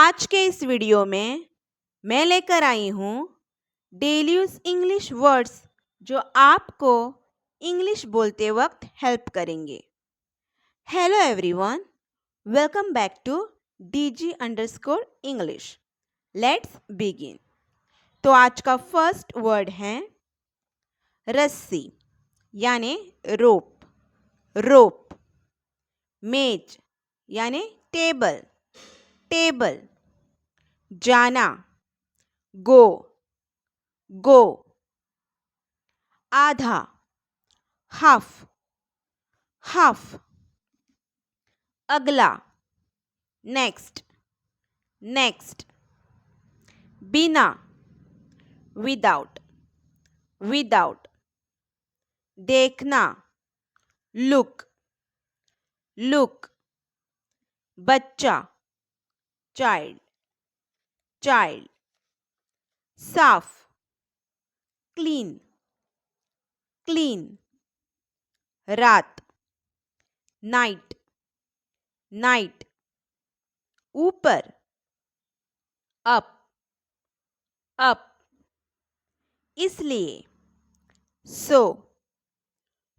आज के इस वीडियो में मैं लेकर आई हूँ डेली यूज इंग्लिश वर्ड्स जो आपको इंग्लिश बोलते वक्त हेल्प करेंगे। Hello everyone, welcome back to DG_English। Let's begin. तो आज का फर्स्ट वर्ड है रस्सी यानी रोप। रोप। मेज यानी टेबल। टेबल। जाना गो। गो। आधा हाफ। हाफ। अगला नेक्स्ट। नेक्स्ट। बिना विदाउट। विदाउट। देखना लुक। लुक। बच्चा चाइल्ड। चाइल्ड। साफ क्लीन। क्लीन। रात नाइट। नाइट। ऊपर अप। अप। इसलिए सो।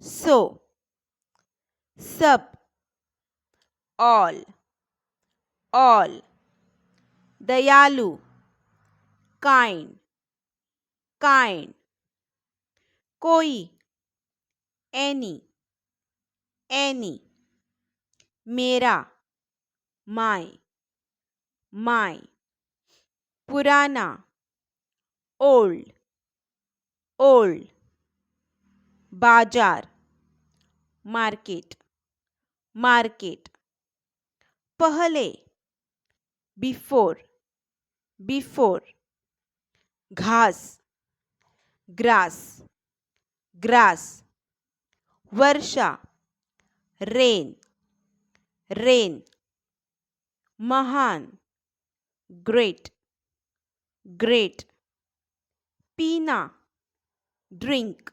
सो। सब ऑल। ऑल। दयालु काइंड। काइंड। कोई एनी। एनी। मेरा माय। माय। पुराना ओल्ड। ओल्ड। बाजार मार्केट। मार्केट। पहले बिफोर। बिफोर। घास ग्रास। ग्रास। वर्षा रेन। रेन। महान ग्रेट। ग्रेट। पीना ड्रिंक।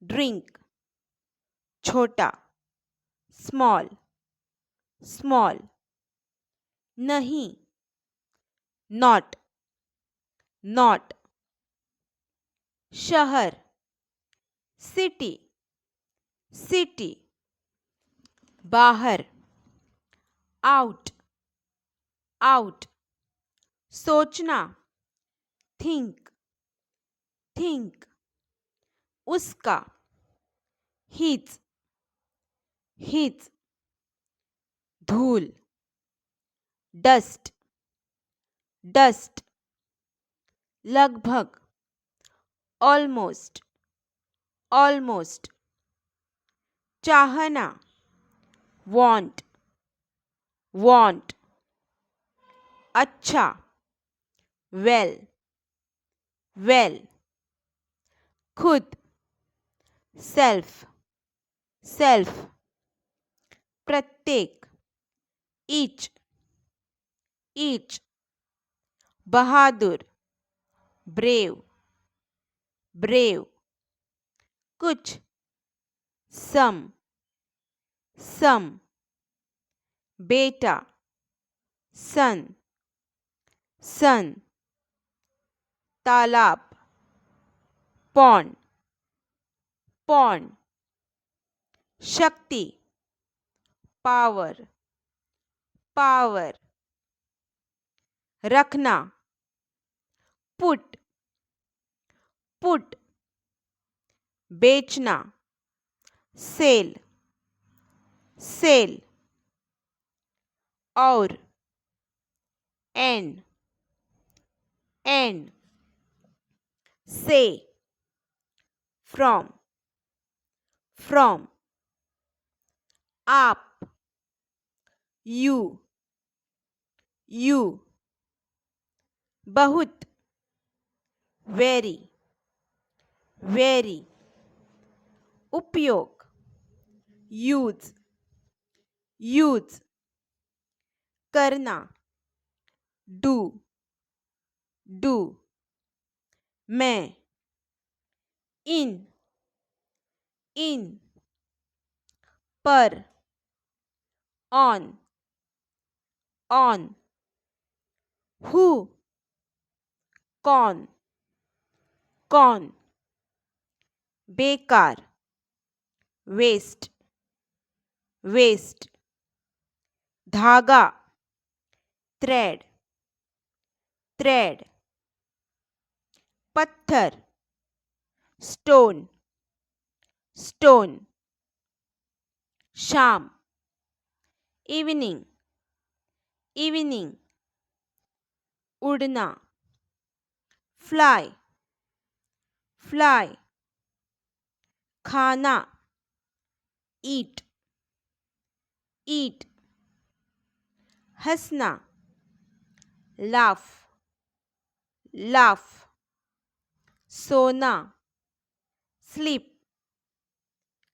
ड्रिंक। छोटा स्मॉल। स्मॉल। नहीं नॉट। नॉट। शहर सिटी। सिटी। बाहर आउट। आउट। सोचना थिंक। थिंक। उसका हिज। हिज। धूल डस्ट। डस्ट। लगभग ऑलमोस्ट। ऑलमोस्ट। चाहना वांट। वांट। अच्छा वेल। वेल। खुद सेल्फ। सेल्फ। प्रत्येक ईच। ईच। बहादुर ब्रेव। ब्रेव। कुछ सम। सम। बेटा सन। सन। तालाब पॉन्ड। पॉन्ड। शक्ति पावर। पावर। रखना पुट। पुट। बेचना सेल। सेल। और एंड। एंड। से फ्रॉम। फ्रॉम। आप यू। यू। बहुत वेरी। वेरी। उपयोग यूज। यूज। करना डू। डू। मैं इन। इन। पर ऑन। ऑन। हु कौन कौन बेकार वेस्ट वेस्ट धागा थ्रेड थ्रेड पत्थर स्टोन स्टोन शाम इवनिंग इवनिंग उड़ना फ्लाई फ्लाई खाना ईट ईट हंसना लाफ लाफ सोना स्लीप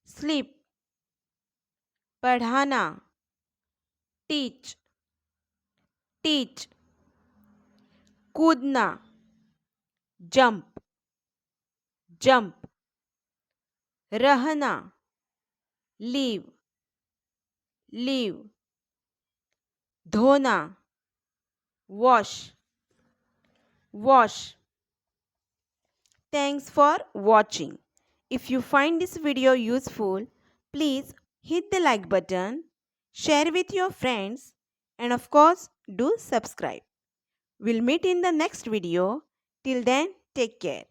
स्लीप पढ़ाना टीच टीच कूदना जंप जंप रहना लीव लीव धोना wash wash Thanks for watching. If you find this video useful, please hit the like button, share with your friends, and of course, do subscribe. We'll meet in the next video. Till then, take care.